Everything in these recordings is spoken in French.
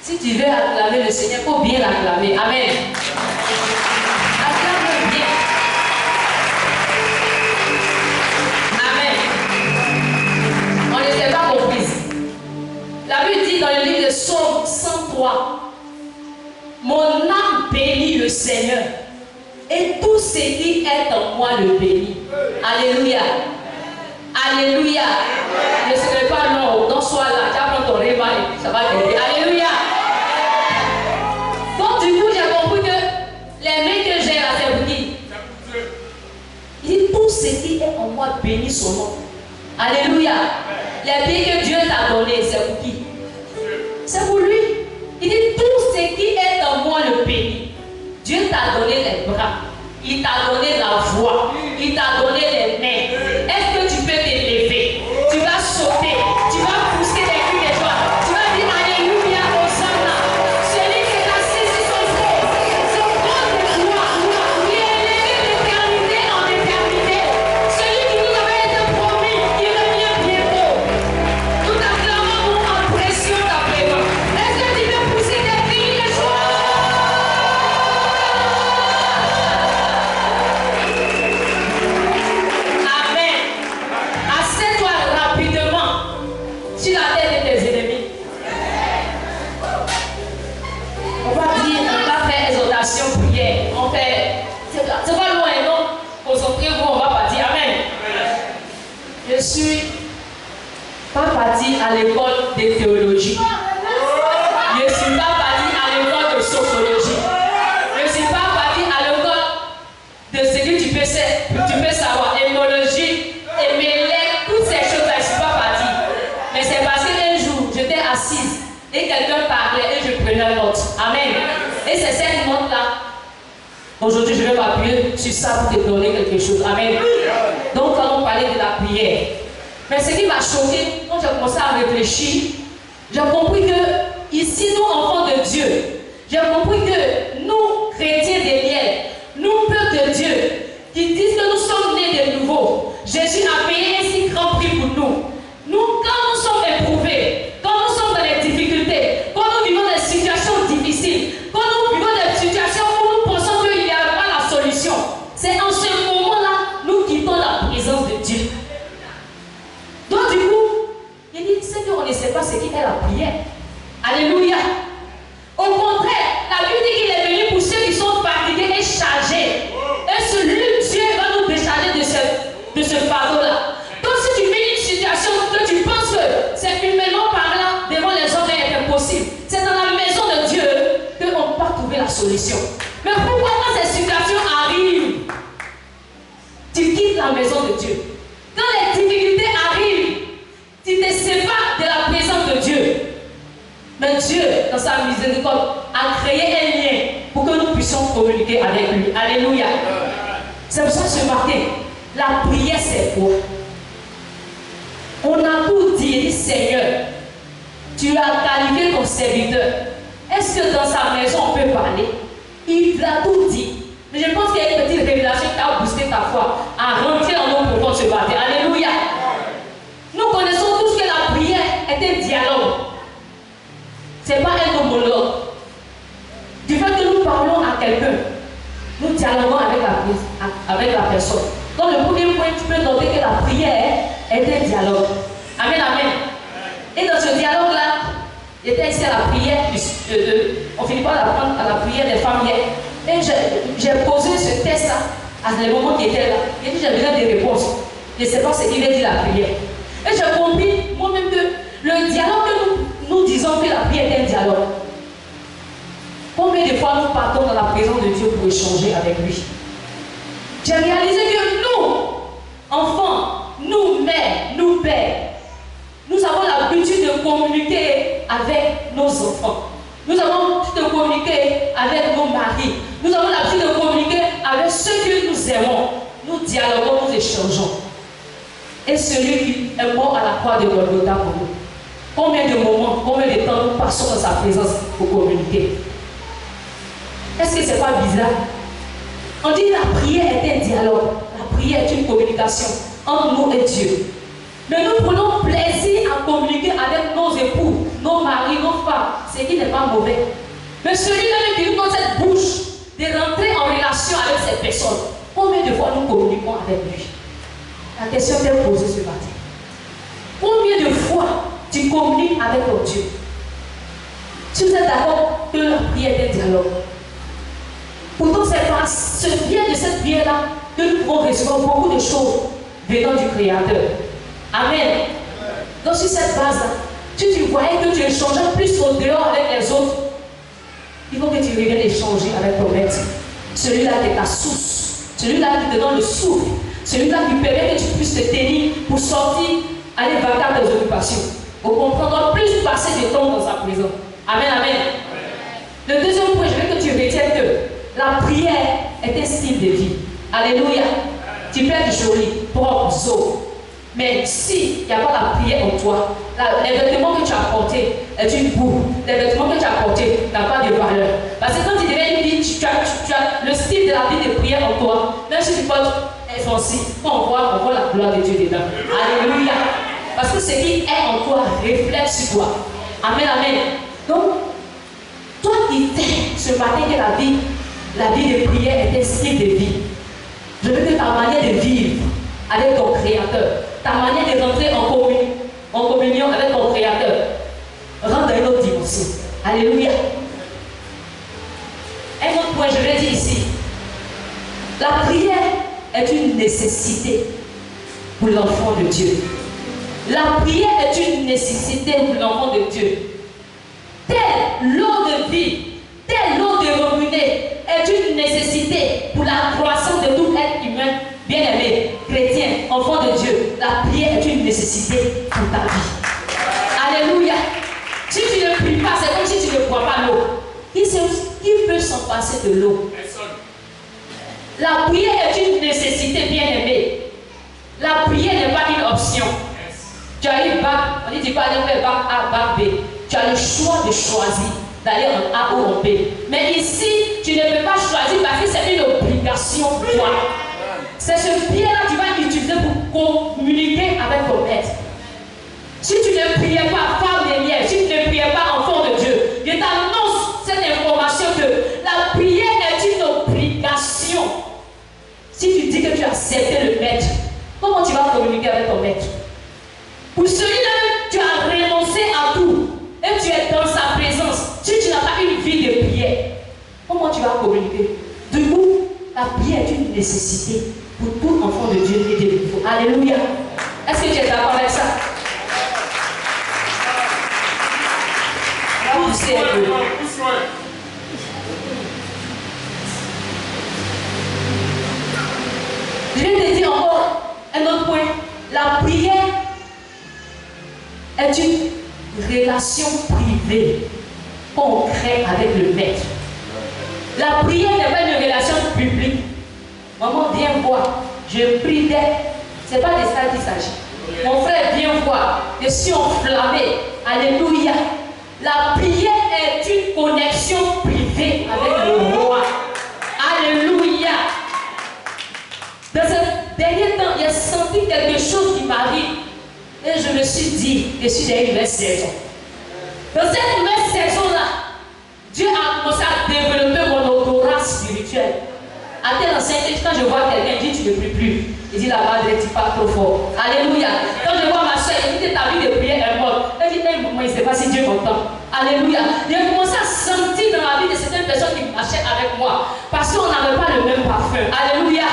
Si tu veux acclamer le Seigneur, il faut bien l'acclamer. Amen. Acclame bien. Amen. On ne s'est pas compris. La Bible dit dans le livre de Psaume 103, mon âme bénit le Seigneur et tout ce qui est en moi le bénit. Alléluia. Alléluia. Ne serait pas non, non sois là, tu apprends ton réveil et puis ça va t'aider. Alléluia. Donc du coup j'ai compris que les mains que j'ai là c'est pour qui? Il dit tout ce qui est en moi bénit son nom. Alléluia. Les pays que Dieu t'a donné c'est pour qui? C'est pour lui. Il dit tout ce qui est en moi le bénit. Dieu t'a donné les bras, il t'a donné la voix, il t'a donné les mains. Est-ce que tu peux t'élever? Tu vas sauter, tu vas pousser des cris de joie. Tu vas dire Alléluia, Hosanna. Celui qui est assis sur son trône, son trône de gloire, qui est élevé d'éternité en éternité. Celui qui nous avait été promis, il revient bientôt. Nous t'acclamons en précieux ta présence. Est-ce que tu veux pousser des cris de joie? Sur la tête de tes ennemis. On va dire, on va faire exhortation, prière. On fait. C'est pas loin, non? Concentrez-vous, on va partir. Amen. Je suis pas parti à l'école de théologie. Je ne suis pas parti à l'école de sociologie. Je ne suis pas parti à l'école de ce que tu peux savoir. Émologie, toutes ces choses-là, je ne suis pas parti. Mais c'est parce qu'un jour, j'étais assise et quelqu'un parlait et je prenais note. Amen. Et c'est cette note-là. Aujourd'hui, je vais m'appuyer sur ça pour te donner quelque chose. Amen. Donc, quand on parlait de la prière. Mais ce qui m'a choqué, quand j'ai commencé à réfléchir, j'ai compris que, ici, nous, enfants de Dieu, j'ai compris que nous, chrétiens des miels, nous, peuple de Dieu, qui disent que nous sommes nés de nouveau, Jésus a payé un si grand prix pour nous. Nous, quand nous sommes éprouvés, quand nous sommes dans les difficultés, quand nous vivons des situations difficiles, quand nous vivons des situations où nous pensons qu'il n'y a pas la solution, c'est en ce moment-là, nous quittons la présence de Dieu. Donc du coup, il dit, Seigneur, on ne sait pas ce qu'est la prière. Alléluia. Au contraire, la Bible dit qu'il est venu pour ceux qui sont fatigués et chargés. Et celui Dieu va nous décharger de ce fardeau-là. Donc si tu vis une situation que tu penses que c'est humainement parlant devant les hommes est impossible, c'est dans la maison de Dieu qu'on ne peut pas trouver la solution. Mais pourquoi quand ces situations arrivent, tu quittes la maison de Dieu? Quand les difficultés arrivent, tu te sépares de la présence de Dieu. Mais Dieu, dans sa miséricorde, a créé un lien pour que nous puissions communiquer avec lui. Alléluia. C'est pour ça que ce matin, la prière c'est quoi? On a tout dit, Seigneur, tu as qualifié ton serviteur. Est-ce que dans sa maison on peut parler? Il a tout dit. Mais je pense qu'il y a une petite révélation qui a boosté ta foi à rentrer en nous pour ce matin. Alléluia. Nous connaissons tous que la prière est un dialogue. Ce n'est pas un monologue. Du fait que nous parlons à quelqu'un, nous dialoguons avec la personne. Donc le premier point, tu peux noter que la prière est un dialogue. Amen, amen. Et dans ce dialogue-là, j'étais ici à la prière, on finit par apprendre à la prière des femmes hier. Et j'ai posé ce test-là à les moments qui étaient là. Et puis j'ai besoin des réponses. Je ne sais pas ce qu'il veut dire la prière. Et j'ai compris moi-même que le dialogue que nous disons que la prière est un dialogue. Combien de fois nous partons dans la présence de Dieu pour échanger avec lui? J'ai réalisé que nous, enfants, nous, mères, nous, pères, nous avons l'habitude de communiquer avec nos enfants. Nous avons l'habitude de communiquer avec nos maris. Nous avons l'habitude de communiquer avec ceux que nous aimons. Nous dialoguons, nous échangeons. Et celui qui est mort à la croix de Golgotha pour nous. Combien de moments, combien de temps nous passons dans sa présence pour communiquer? Est-ce que ce n'est pas bizarre? On dit que la prière est un dialogue. La prière est une communication entre nous et Dieu. Mais nous prenons plaisir à communiquer avec nos époux, nos maris, nos femmes, c'est qui n'est pas mauvais. Mais celui-là qui nous donne cette bouche de rentrer en relation avec cette personne, combien de fois nous communiquons avec lui? La question est posée ce matin. Combien de fois tu communiques avec ton Dieu? Si vous êtes d'accord que la prière est un dialogue. Pourtant, c'est par ce biais de cette prière-là que nous pouvons recevoir beaucoup de choses venant du Créateur. Amen. Donc, sur cette base-là, si tu voyais que tu échangeais plus au dehors avec les autres, il faut que tu reviennes échanger avec ton maître. Celui-là qui est ta source, celui-là qui te donne le souffle, celui-là qui permet que tu puisses te tenir pour sortir, aller vaquer tes occupations. Pour comprendre plus passer de temps dans sa prison. Amen, amen. Le deuxième point, je veux que tu retiennes que la prière est un style de vie. Alléluia. Tu peux être joli, propre, zo. Mais si il n'y a pas la prière en toi, les vêtements que tu as portés est une boue. Les vêtements que tu as portés n'ont pas de valeur. Parce que quand tu deviens une vie, tu as le style de la vie de prière en toi. Même si tu portes foncé, quand on voit la gloire de Dieu dedans. Alléluia. Parce que ce qui est en toi reflète sur toi. Amen, amen. Donc, toi qui sais ce matin que la vie de prière est un style de vie, je veux que ta manière de vivre avec ton Créateur, ta manière de rentrer en communion avec ton Créateur, rentre dans une autre dimension. Alléluia. Un autre point, je vais dire ici. La prière est une nécessité pour l'enfant de Dieu. La prière est une nécessité pour l'enfant de Dieu. Telle l'eau de vie, telle l'eau de robinet est une nécessité pour la croissance de tout être humain, bien-aimé, chrétien, enfant de Dieu. La prière est une nécessité pour ta vie. Alléluia. Si tu ne pries pas, c'est comme si tu ne bois pas l'eau. Qui peut s'en passer de l'eau? La prière est une nécessité, bien-aimée. La prière n'est pas une option. Tu as eu bac, on dit tu peux aller faire bac A, bac B. Tu as le choix de choisir d'aller en A ou en B. Mais ici, tu ne peux pas choisir parce que c'est une obligation pour toi. C'est ce biais-là que tu vas utiliser pour communiquer avec ton maître. Si tu ne priais pas, femme de lièvre, si tu ne priais pas, enfant de Dieu, je t'annonce cette information que la prière est une obligation. Si tu dis que tu as accepté le maître, comment tu vas communiquer avec ton maître? Pour celui-là, tu as renoncé à tout et tu es dans sa présence. Si tu n'as pas une vie de prière, comment tu vas communiquer? Du coup, la prière est une nécessité pour tout enfant de Dieu et de nouveau. Alléluia. Est-ce que tu es d'accord avec ça? Là, vous savez. Je vais te dire encore un autre point. La prière est une relation privée qu'on crée avec le maître. La prière n'est pas une relation publique. Maman, viens voir. Je prie d'elle. Ce n'est pas de ça qu'il s'agit. Mon frère, viens voir. Je suis enflammé. Alléluia. La prière est une connexion privée avec le roi. Alléluia. Dans ce dernier temps, j'ai senti quelque chose qui m'arrive. Et je me suis dit, je suis dans une nouvelle saison. Dans cette nouvelle saison-là, Dieu a commencé à développer mon autorat spirituel. À tel enseigne, quand je vois quelqu'un, il dit tu ne pries plus. Il dit là-bas, tu parles trop fort. Alléluia. Quand je vois ma soeur, il dit ta vie de prière est morte. Elle dit, moi, je ne sais pas si Dieu m'entend. Alléluia. J'ai commencé à sentir dans la vie de certaines personnes qui marchaient avec moi. Parce qu'on n'avait pas le même parfum. Alléluia.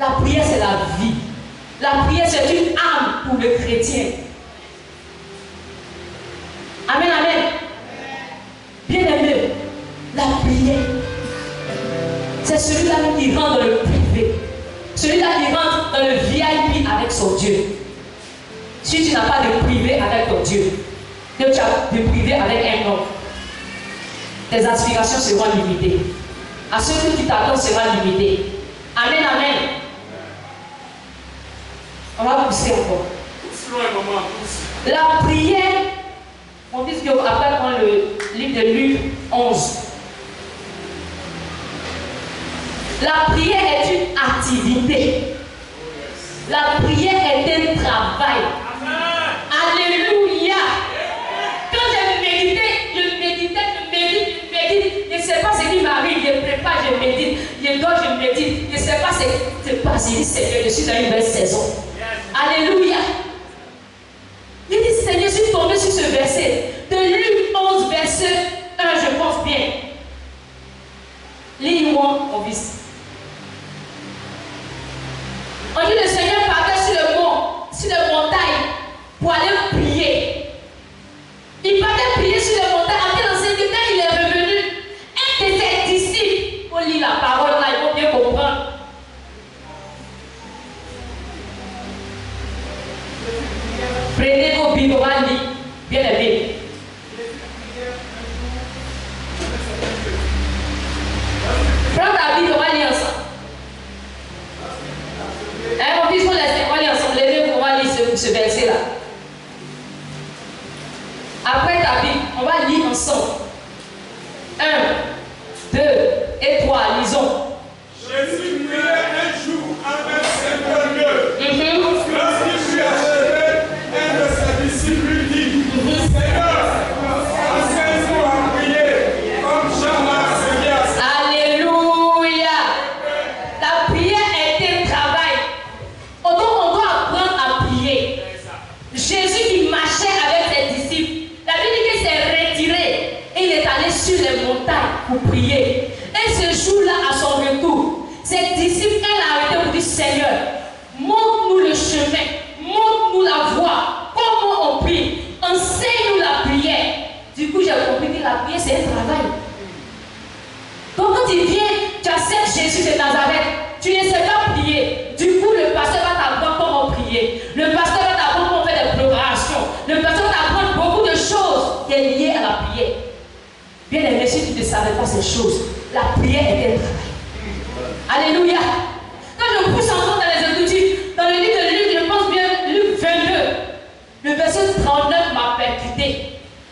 La prière, c'est la vie. La prière, c'est une âme pour le chrétien. Amen, amen. Bien-aimé, la prière, c'est celui-là qui rentre dans le privé. Celui-là qui rentre dans le VIP avec son Dieu. Si tu n'as pas de privé avec ton Dieu, que tu as de privé avec un homme, tes aspirations seront limitées. À ce que tu t'attends sera limité. Amen, amen. On va pousser encore. La prière, on dit que après prendre le livre de Luc 11. La prière est une activité. La prière est un travail. Alléluia. dors, je médite. Je ne sais pas ce qui se passe. Il dit, Seigneur, je suis dans une belle saison. Alléluia. Il dit, Seigneur, je suis tombé sur ce verset. De Luc 11, verset 1, je pense bien. Lis-moi, mon fils. On dit, le Seigneur partait sur le mont, sur les montagnes, pour aller prier. Il partait prier sur les montagnes. Après l'enseignement, il est revenu. Un de ses disciples, pour lire la parole là, il faut bien comprendre. Prenez vos Bibles, on va lire. Bien aimé. Prends ta Bible, on va lire ensemble. Mon fils, on va lire ensemble. Levez-vous, on va lire ce verset-là. Après ta Bible, on va lire ensemble. 1, 2 et 3, lisons. Jésus priait un jour avec ses deux. Lorsqu'il fut achevé, un de ses disciples lui dit, Seigneur, enseigne-nous à prier, comme Jean l'a enseigné à ses. Alléluia. La prière est un travail. On doit apprendre à prier. Jésus qui marchait avec ses disciples, la Bible dit qu'il s'est retiré et il est allé sur les montagnes pour prier. Et ce jour-là, à son retour, ses disciples, elle a arrêté pour dire, Seigneur, montre-nous le chemin, montre-nous la voie, comment on prie, enseigne-nous la prière. Du coup, j'ai compris que la prière, c'est un travail. Donc, quand tu viens, tu acceptes Jésus de Nazareth, tu ne sais pas prier. Du coup, le pasteur va t'apprendre comment prier. Le pasteur va t'apprendre comment faire des préparations. Le pasteur va t'apprendre beaucoup de choses qui sont liées à la prière. Bien aimé, si tu ne savais pas ces choses, la prière est un travail. Alléluia. Quand je pousse encore dans les Écritures, dans le livre de Luc, je pense bien, Luc 22, le verset 39 m'a percuté.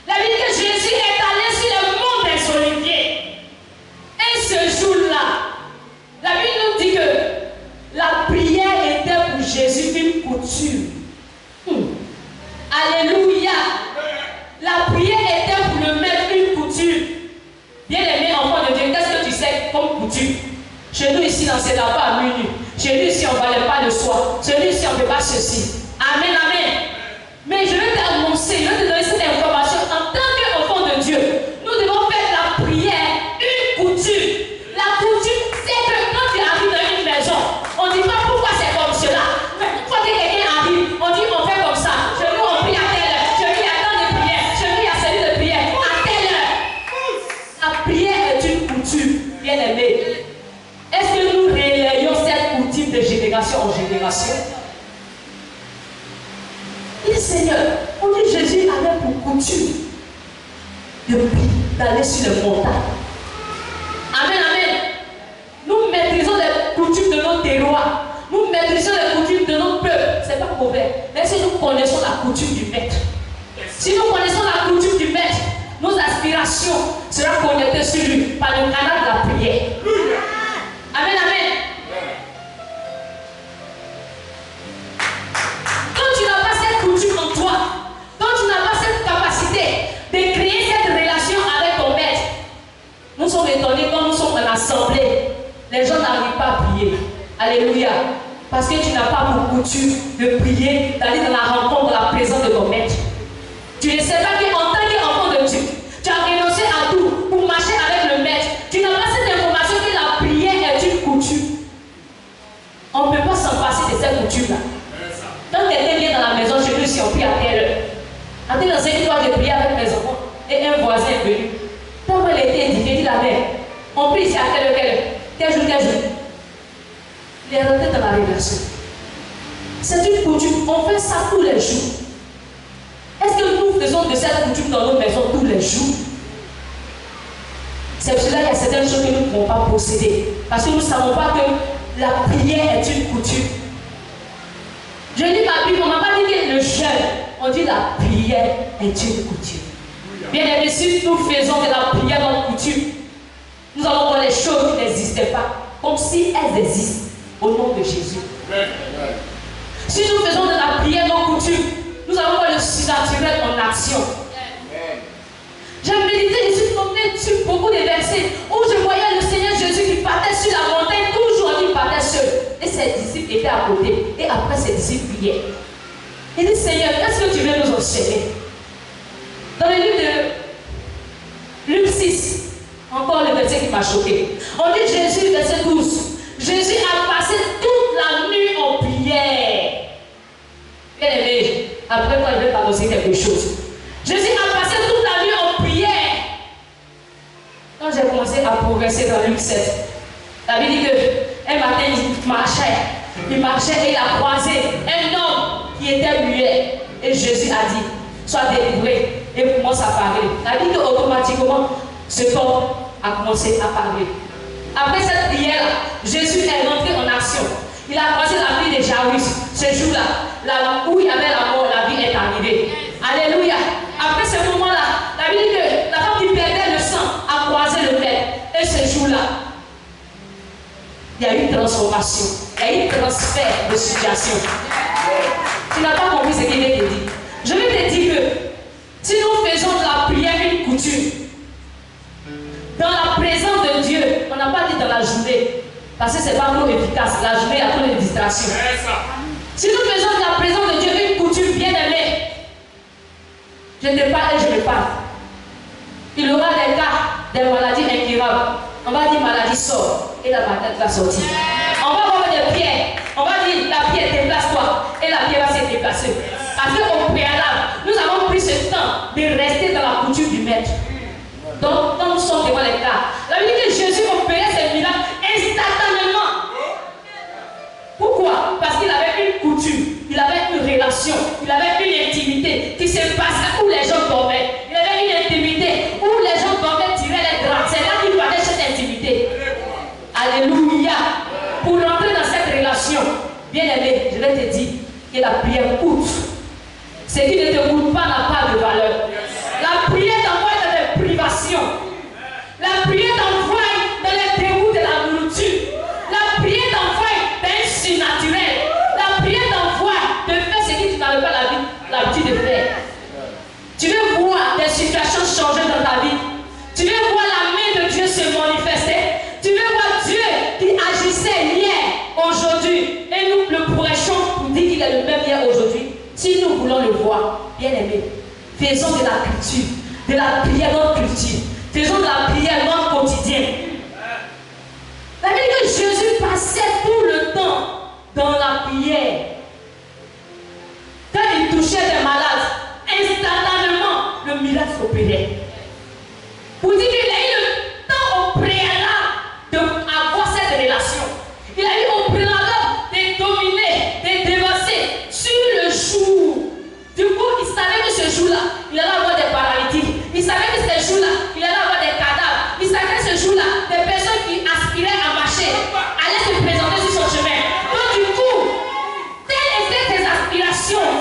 La Bible dit que Jésus est allé sur le mont des Oliviers. Et ce jour-là, la Bible nous dit que la prière était pour Jésus une coutume. Alléluia. La prière était pour le maître une coutume. Bien aimé enfant de Dieu, qu'est-ce que tu sais comme coutume? Chez nous ici, on ne s'éteint pas à minuit. Chez nous ici, on ne valait pas le soir. Chez nous ici, on ne fait pas ceci. Amen, amen. Mais je vais t'annoncer, je vais te donner cette information. En tant qu'enfant de Dieu, nous devons faire la prière une coutume. La coutume, c'est que quand tu arrives dans une maison, on ne dit pas pourquoi c'est comme cela. Mais une fois que quelqu'un arrive, on dit on fait comme ça. Chez nous, on prie à telle heure. Chez nous, il y a tant de prières. Chez nous, il y a celui de prière. À telle heure. La prière est une coutume, bien aimée. Est-ce que nous relayons cette coutume de génération en génération? Et Seigneur, on dit Jésus avait pour coutume d'aller sur les montagnes. Amen, amen. Nous maîtrisons les coutumes de notre terroir. Nous maîtrisons les coutumes de notre peuple. Ce n'est pas mauvais. Mais si nous connaissons la coutume du maître, si nous connaissons la coutume du maître, nos aspirations seront connectées sur lui par le canal de la prière. Amen, amen. Quand tu n'as pas cette coutume en toi, quand tu n'as pas cette capacité de créer cette relation avec ton maître, nous sommes étonnés quand nous sommes en assemblée. Les gens n'arrivent pas à prier. Alléluia. Parce que tu n'as pas pour coutume de prier, d'aller dans la rencontre, dans la présence de ton maître. Tu ne sais pas qu'en tant qu'enfant de Dieu, tu as renoncé à tout pour marcher avec le maître. Tu n'as pas cette information que la prière est une coutume. On ne peut pas s'en passer de cette coutume-là. Quand quelqu'un vient dans la maison, chez nous, si on prie à telle heure, à telle heure, c'est toi de prier avec mes enfants et un voisin est venu. Quand elle était indiquée, dit la mère, on prie ici à telle heure, tel jour, tel jour. Il est rentré dans la relation. C'est une coutume, on fait ça tous les jours. Est-ce que nous faisons de cette coutume dans nos maisons tous les jours? C'est pour cela qu'il y a certaines choses que nous ne pouvons pas posséder. Parce que nous ne savons pas que la prière est une coutume. Je lis ma Bible, on ne m'a pas dit que le jeûne, on dit la prière est une coutume. Bien aimé, si nous faisons de la prière notre coutume, nous allons voir les choses qui n'existaient pas, comme si elles existent, au nom de Jésus. Si nous faisons de la prière notre coutume, nous allons voir le surnaturel en action. J'ai médité, je suis tombé sur beaucoup de versets où je voyais le Seigneur Jésus qui partait sur la montagne était à côté. Et après, ses disciples priaient. Il dit, Seigneur, qu'est-ce que tu veux nous enseigner? Dans le livre de Luc 6, encore le verset qui m'a choqué. On dit Jésus, verset 12. Jésus a passé toute la nuit en prière. Bien aimé, après moi je vais t'annoncer quelque chose. Jésus a passé toute la nuit en prière. Quand j'ai commencé à progresser dans Luc 7, la Bible dit qu'un matin il marchait et il a croisé un homme qui était muet. Et Jésus a dit, sois délivré et commence à parler. La Bible dit qu'automatiquement, cet homme a commencé à parler. Après cette prière, Jésus est rentré en action. Il a croisé la ville de Jairus. Ce jour-là, là où il y avait la mort, la vie est arrivée. Alléluia. Après ce moment-là, la Bible dit que la femme qui perdait le sang a croisé le maître. Et ce jour-là, il y a eu une transformation. Il y a eu un transfert de situation. Tu n'as pas compris ce qu'il vient de dire. Je vais te dire que si nous faisons de la prière une coutume, dans la présence de Dieu, on n'a pas dit dans la journée, parce que ce n'est pas trop efficace. La journée, il y a trop de distractions. Si nous faisons de la présence de Dieu une coutume bien aimée, je te parle et je me parle. Il y aura des cas, des maladies incurables. On va dire maladie sort et la maladie va sortir. On va avoir des pierres. On va dire la pierre déplace-toi et la pierre va se déplacer. Parce qu'au préalable, nous avons pris ce temps de rester dans la coutume du maître. Donc, quand nous sommes devant les cas, la Bible dit que Jésus opérait ces miracles instantanément. Pourquoi? Parce qu'il avait une coutume, il avait une relation, il avait une intimité qui se passait où les gens dormaient. Il avait une intimité où les gens dormaient, tiraient les draps. C'est là qu'il parlait cette intimité. Alléluia. Pour rentrer dans cette relation, bien aimé, je vais te dire que la prière coûte. Ce qui ne te coûte pas n'a pas de valeur. La prière t'envoie dans des privations. La prière t'envoie dans les dégoûts de la nourriture. La prière t'envoie dans un surnaturel. La prière t'envoie de faire ce que tu n'avais pas l'habitude de faire. Tu veux voir des situations changer dans ta vie. Tu veux voir la main de Dieu se manifester. Tu veux voir Dieu qui agissait hier, aujourd'hui. Et nous le prêchons pour dire qu'il est le même hier, aujourd'hui. Si nous voulons le voir, bien aimé, faisons de la culture, de la prière notre culture. Faisons de la prière notre quotidien. La Bible dit que Jésus passait tout le temps dans la prière. Quand il touchait des malades, instantanément, le miracle s'opérait. Pour dire qu'il a eu le temps au préalable d'avoir cette relation. Il a eu au préalable de dominer, de dévancer sur le jour. Du coup, il savait que ce jour-là, il allait avoir des paralytiques. Il savait que ce jour-là, il allait avoir des cadavres. Il savait que ce jour-là, des personnes qui aspiraient à marcher allaient se présenter sur son chemin. Donc du coup, telles étaient ses aspirations.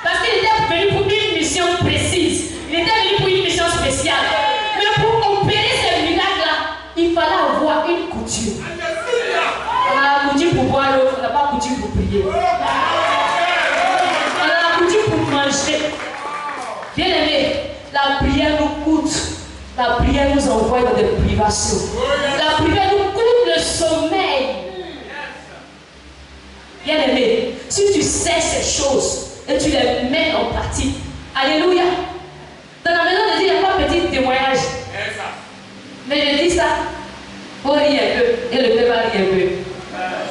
Parce qu'il était venu pour une mission précise. Il était venu pour une mission spéciale. Mais pour opérer ces miracles-là, il fallait avoir une coutume. On a la coutume pour boire l'eau, on n'a pas la coutume pour prier. On a la coutume pour manger. Bien aimé, la prière nous coûte. La prière nous envoie dans des privations. La prière nous coûte le sommeil. Bien aimé, si tu sais ces choses et tu les mets en pratique, alléluia. Dans la maison de Dieu, il n'y a pas de petit témoignage. Mais je dis ça pour rire un peu. Et le peuple va rire un peu.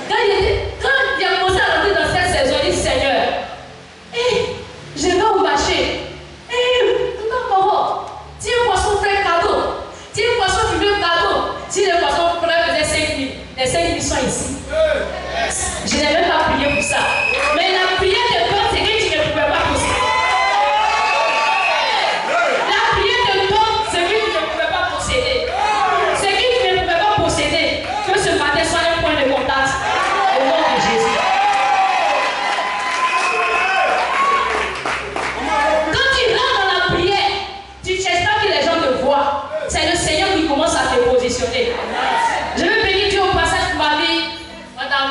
Quand il a commencé à rentrer dans cette saison, il dit Seigneur, je vais au marché. Si un poisson fait cadeau, si un poisson fait cadeau, si le poisson faisait 5 000, les 5 000 sont ici. Je n'ai même pas prié pour ça. Mais la prière de Dieu, c'est que tu ne pouvais pas posséder. La prière de Dieu, c'est que tu ne pouvais pas posséder. C'est que tu ne pouvais pas posséder. Que ce matin soit un point de contact au nom de Jésus. Quand tu rentres dans la prière, tu ne cherches pas que les gens te voient. C'est le Seigneur qui commence à te positionner. Je veux bénir Dieu au passage pour ma vie, Madame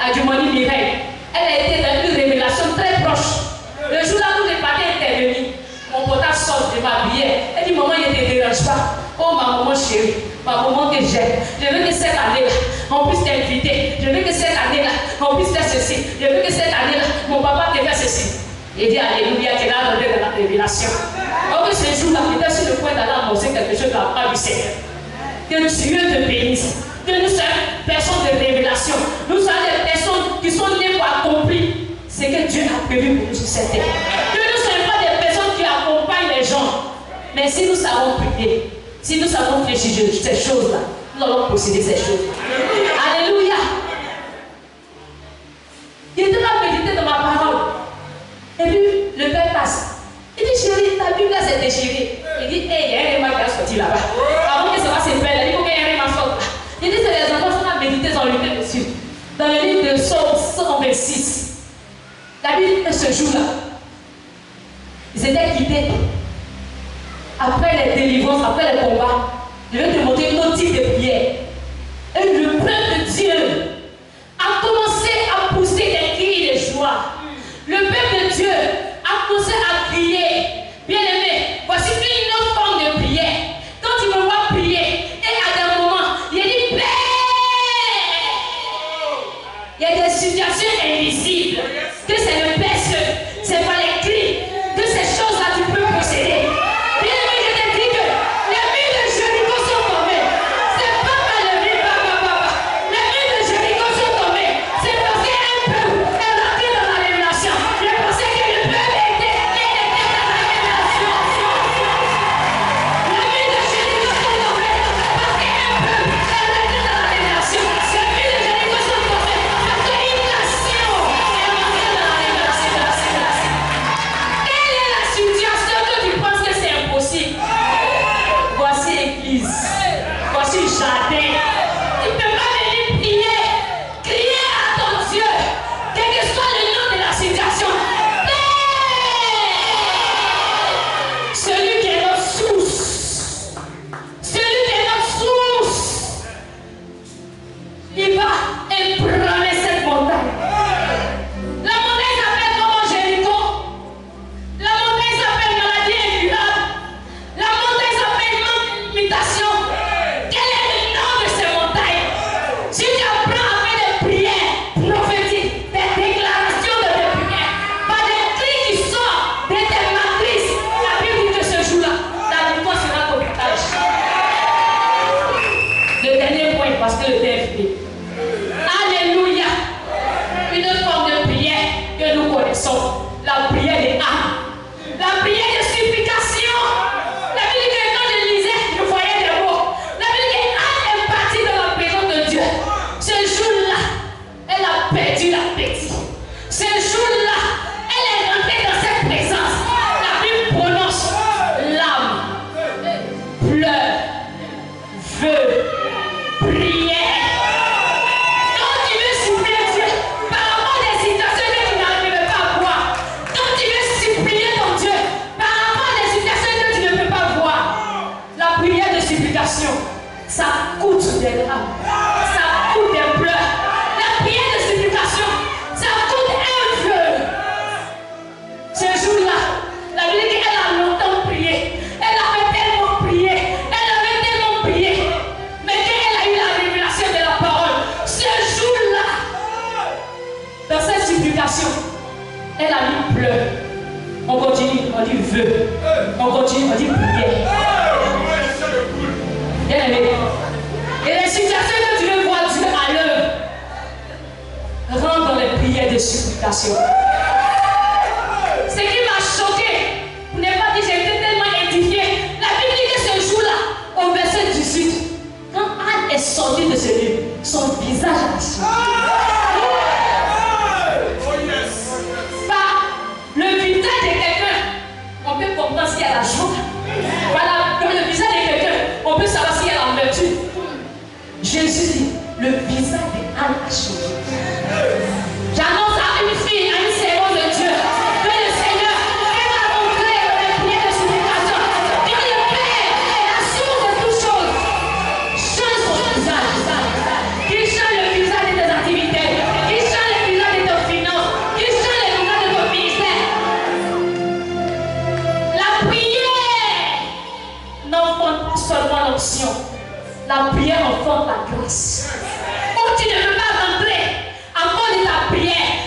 Adjumani Mireille. Elle a été dans une révélation très proche. Le jour-là où je partais intervenir, mon portable sort de ma bière. Elle dit maman, il ne te dérange pas. Oh ma maman chérie, ma maman que j'aime. Je veux que cette année-là, on puisse t'inviter. Je veux que cette année-là, on ceci. Je veux que cette année-là, mon papa te fasse ceci. Il dit alléluia, tu l'as donné dans la révélation. Or que ce jour-là, il était sur le point d'aller annoncer quelque chose dans la part du Seigneur. Que Dieu te bénisse. Que nous sommes personnes de révélation. Nous sommes des personnes qui sont nées pour accomplir ce que Dieu a prévu pour nous sur cette terre. Que nous ne sommes pas des personnes qui accompagnent les gens. Mais si nous savons prier, si nous savons réfléchir ces choses-là, nous allons posséder ces choses. Alléluia. Il était là à méditer dans ma parole. Et puis le père passe. Il dit chérie, ta Bible là s'est déchirée. Il dit, hey, il y a un réma qui a sorti là-bas. Avant que ça va se faire, il faut qu'il y ait un réma sorte. Il dit, c'est les enfants qui sont à méditer dans le dessus. Dans le livre de Psaume 126. La Bible, ce jour-là, ils étaient quittés. Après les délivrances, après les combats, je vais te montrer une autre type de prière. Et le peuple de Dieu a commencé à pousser des cris de joie. Le peuple de Dieu a commencé à crier. Bien aimé, voici une autre forme de prière. Quand tu me vois prier, et à des moments, il y a des Père. Il y a des situations invisibles. Que c'est le Père seul, c'est pas les cris. Que ces choses-là, tu peux posséder. Elle a mis pleurs. On continue, on dit vœux. On continue, on dit prière. Bien aimé. Et les situations que tu veux voir Dieu à l'œuvre, rentre dans les prières de supplication. Ce qui m'a choqué, pour ne pas dire j'ai été tellement édifié, la Bible dit que ce jour-là, au verset 18, quand Anne est sortie de ce lieu, son visage a changé. Le visage de quelqu'un, on peut comprendre s'il y a la joie. Voilà, comme le visage de quelqu'un, on peut savoir s'il y a l'amertume. Jésus dit, le visage de Anne a changé. J'annonce à une fille, à une servante de Dieu, que le Seigneur va rentrer dans les prières de supplication. Que le Père, la source de toutes choses, change son visage. Qu'il change le visage de tes activités. Qu'il change le visage de tes finances. Qu'il change le visage de ton ministère. La prière n'enfante pas seulement l'option. La prière enfonce la grâce. Quand tu ne peux pas rentrer à cause de ta prière,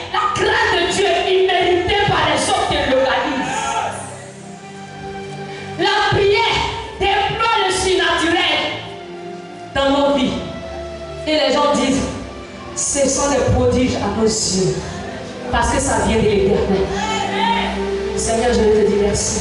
aux yeux. Parce que ça vient de l'Éternel. Seigneur, je veux te dire merci.